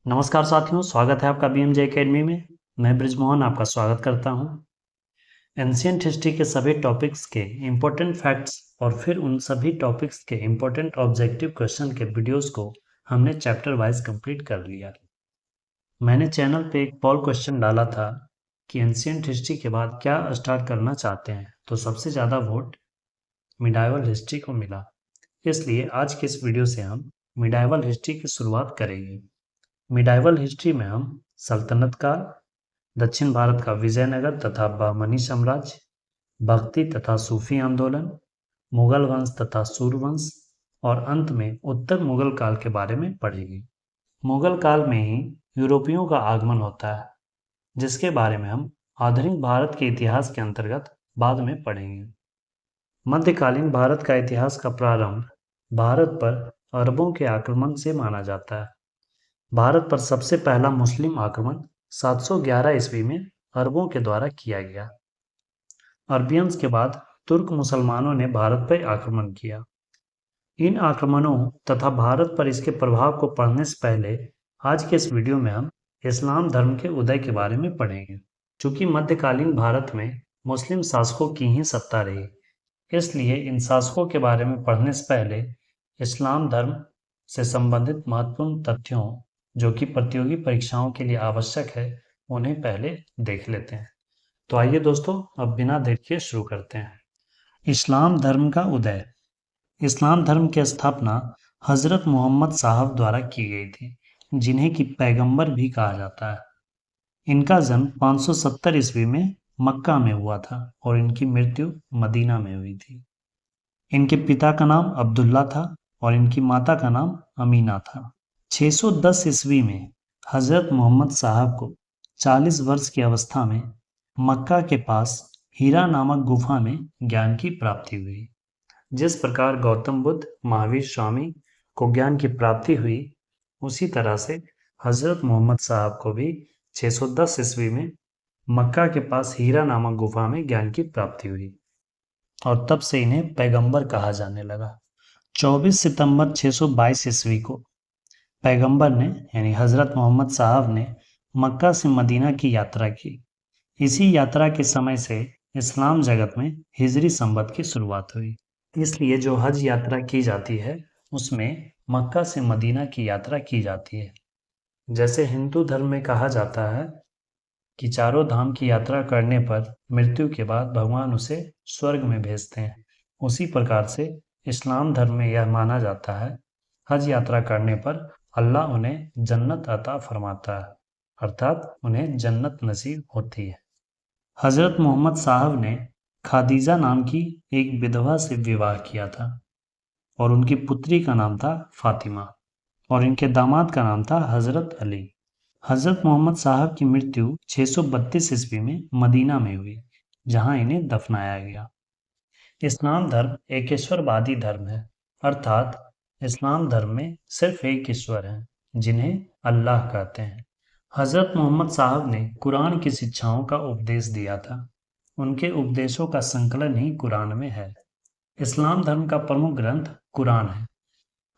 नमस्कार साथियों, स्वागत है आपका बीएमजे एकेडमी में। मैं ब्रिजमोहन आपका स्वागत करता हूं। एंशिएंट हिस्ट्री के सभी टॉपिक्स के इम्पोर्टेंट फैक्ट्स और फिर उन सभी टॉपिक्स के इम्पोर्टेंट ऑब्जेक्टिव क्वेश्चन के वीडियोस को हमने चैप्टर वाइज कंप्लीट कर लिया। मैंने चैनल पे एक पॉल क्वेश्चन डाला था कि एंशिएंट हिस्ट्री के बाद क्या स्टार्ट करना चाहते हैं, तो सबसे ज़्यादा वोट मिडाइवल हिस्ट्री को मिला। इसलिए आज के इस वीडियो से हम मिडाइवल हिस्ट्री की शुरुआत करेंगे। मिडाइवल हिस्ट्री में हम सल्तनत काल, दक्षिण भारत का विजयनगर तथा बहमनी साम्राज्य, भक्ति तथा सूफी आंदोलन, मुगल वंश तथा सूर्यवंश और अंत में उत्तर मुगल काल के बारे में पढ़ेंगे। मुगल काल में ही यूरोपियों का आगमन होता है, जिसके बारे में हम आधुनिक भारत के इतिहास के अंतर्गत बाद में पढ़ेंगे। मध्यकालीन भारत का इतिहास का प्रारंभ भारत पर अरबों के आक्रमण से माना जाता है। भारत पर सबसे पहला मुस्लिम आक्रमण 711 ईस्वी में अरबों के द्वारा किया गया। अरबियंस के बाद तुर्क मुसलमानों ने भारत पर आक्रमण किया। इन आक्रमणों तथा भारत पर इसके प्रभाव को पढ़ने से पहले आज के इस वीडियो में हम इस्लाम धर्म के उदय के बारे में पढ़ेंगे। चूंकि मध्यकालीन भारत में मुस्लिम शासकों की ही सत्ता रही, इसलिए इन शासकों के बारे में पढ़ने से पहले इस्लाम धर्म से संबंधित महत्वपूर्ण तथ्यों जो कि प्रतियोगी परीक्षाओं के लिए आवश्यक है, उन्हें पहले देख लेते हैं। तो आइए दोस्तों, अब बिना देर के शुरू करते हैं। इस्लाम धर्म का उदय। इस्लाम धर्म की स्थापना हजरत मोहम्मद साहब द्वारा की गई थी, जिन्हें कि पैगंबर भी कहा जाता है। इनका जन्म 570 ईस्वी में मक्का में हुआ था और इनकी मृत्यु मदीना में हुई थी। इनके पिता का नाम अब्दुल्ला था और इनकी माता का नाम अमीना था। 610 ईस्वी में हजरत मोहम्मद साहब को 40 वर्ष की अवस्था में मक्का के पास हीरा नामक गुफा में ज्ञान की प्राप्ति हुई। जिस प्रकार गौतम बुद्ध, महावीर स्वामी को ज्ञान की प्राप्ति हुई, उसी तरह से हजरत मोहम्मद साहब को भी 610 ईस्वी में मक्का के पास हीरा नामक गुफा में ज्ञान की प्राप्ति हुई और तब से इन्हें पैगंबर कहा जाने लगा। 24 सितंबर 622 ईस्वी को पैगंबर ने यानी हजरत मोहम्मद साहब ने मक्का से मदीना की यात्रा की। इसी यात्रा के समय से इस्लाम जगत में हिजरी संवत की शुरुआत हुई। इसलिए जो हज यात्रा की जाती है, उसमें मक्का से मदीना की यात्रा की जाती है। जैसे हिंदू धर्म में कहा जाता है कि चारों धाम की यात्रा करने पर मृत्यु के बाद भगवान उसे स्वर्ग में भेजते हैं, उसी प्रकार से इस्लाम धर्म में यह माना जाता है हज यात्रा करने पर अल्लाह उन्हें जन्नत अता फरमाता है, अर्थात उन्हें जन्नत नसीब होती है। हजरत मोहम्मद साहब ने खादीजा नाम की एक विधवा से विवाह किया था और उनकी पुत्री का नाम था फातिमा और इनके दामाद का नाम था हजरत अली। हजरत मोहम्मद साहब की मृत्यु 632 ईस्वी में मदीना में हुई, जहां इन्हें दफनाया गया। इस्लाम धर्म एक ईश्वरवादी धर्म है, अर्थात इस्लाम धर्म में सिर्फ एक ईश्वर है, जिन्हें अल्लाह कहते हैं। हजरत मोहम्मद साहब ने कुरान की शिक्षाओं का उपदेश दिया था। उनके उपदेशों का संकलन ही कुरान में है। इस्लाम धर्म का प्रमुख ग्रंथ कुरान है।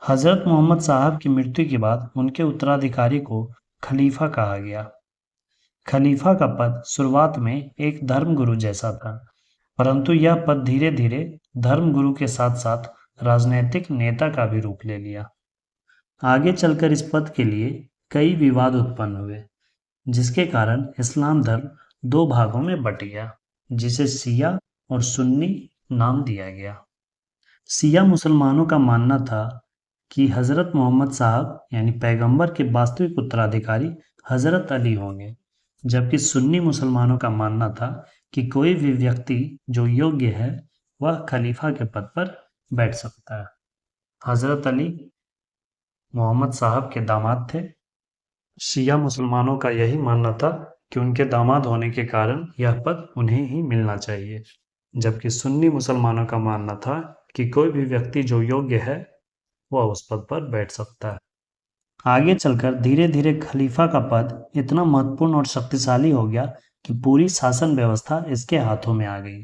हजरत मोहम्मद साहब की मृत्यु के बाद उनके उत्तराधिकारी को खलीफा कहा गया। खलीफा का पद शुरुआत में एक धर्मगुरु जैसा था, परंतु यह पद धीरे धीरे धर्मगुरु के साथ साथ राजनैतिक नेता का भी रूप ले लिया। आगे चलकर इस पद के लिए कई विवाद उत्पन्न हुए, जिसके कारण इस्लाम धर्म दो भागों में बट गया, जिसे शिया और सुन्नी नाम दिया गया। शिया मुसलमानों का मानना था कि हजरत मोहम्मद साहब यानी पैगंबर के वास्तविक उत्तराधिकारी हजरत अली होंगे, जबकि सुन्नी मुसलमानों का मानना था कि कोई भी व्यक्ति जो योग्य है वह खलीफा के पद पर बैठ सकता है। हजरत अली मोहम्मद साहब के दामाद थे। शिया मुसलमानों का यही मानना था कि उनके दामाद होने के कारण यह पद उन्हें ही मिलना चाहिए, जबकि सुन्नी मुसलमानों का मानना था कि कोई भी व्यक्ति जो योग्य है वह उस पद पर बैठ सकता है। आगे चलकर धीरे धीरे खलीफा का पद इतना महत्वपूर्ण और शक्तिशाली हो गया कि पूरी शासन व्यवस्था इसके हाथों में आ गई।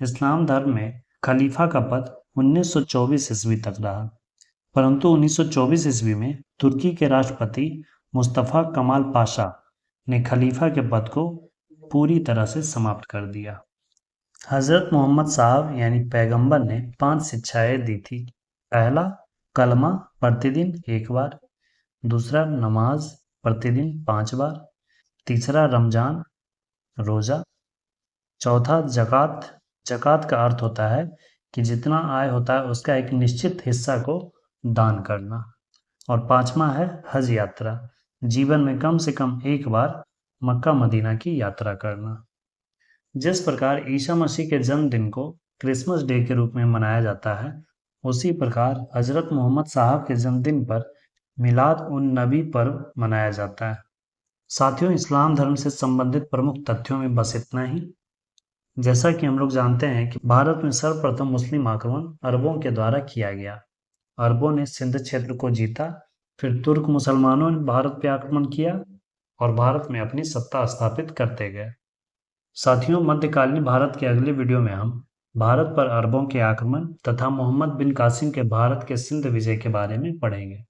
इस्लाम धर्म में खलीफा का पद 1924 ईस्वी तक रहा, परंतु 1924 ईस्वी में तुर्की के राष्ट्रपति मुस्तफ़ा कमाल पाशा ने खलीफा के पद को पूरी तरह से समाप्त कर दिया। हज़रत मोहम्मद साहब यानी पैगंबर ने 5 शिक्षाएं दी थी। पहला, कलमा प्रतिदिन 1 बार। दूसरा, नमाज प्रतिदिन 5 बार। तीसरा, रमजान रोज़ा। चौथा, ज़कात। ज़कात का अर्थ होता है कि जितना आय होता है उसका एक निश्चित हिस्सा को दान करना। और पांचवा है हज यात्रा, जीवन में कम से कम एक बार मक्का मदीना की यात्रा करना। जिस प्रकार ईसा मसीह के जन्मदिन को क्रिसमस डे के रूप में मनाया जाता है, उसी प्रकार हजरत मोहम्मद साहब के जन्मदिन पर मिलाद उन नबी पर्व मनाया जाता है। साथियों, इस्लाम धर्म से संबंधित प्रमुख तथ्यों में बस इतना ही। जैसा कि हम लोग जानते हैं कि भारत में सर्वप्रथम मुस्लिम आक्रमण अरबों के द्वारा किया गया। अरबों ने सिंध क्षेत्र को जीता, फिर तुर्क मुसलमानों ने भारत पर आक्रमण किया और भारत में अपनी सत्ता स्थापित करते गए। साथियों, मध्यकालीन भारत के अगले वीडियो में हम भारत पर अरबों के आक्रमण तथा मोहम्मद बिन कासिम के भारत के सिंध विजय के बारे में पढ़ेंगे।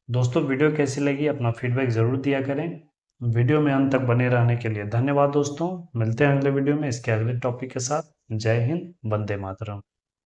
दोस्तों, वीडियो कैसी लगी अपना फीडबैक ज़रूर दिया करें। वीडियो में अंत तक बने रहने के लिए धन्यवाद दोस्तों। मिलते हैं अगले वीडियो में इसके अगले टॉपिक के साथ। जय हिंद, वंदे मातरम।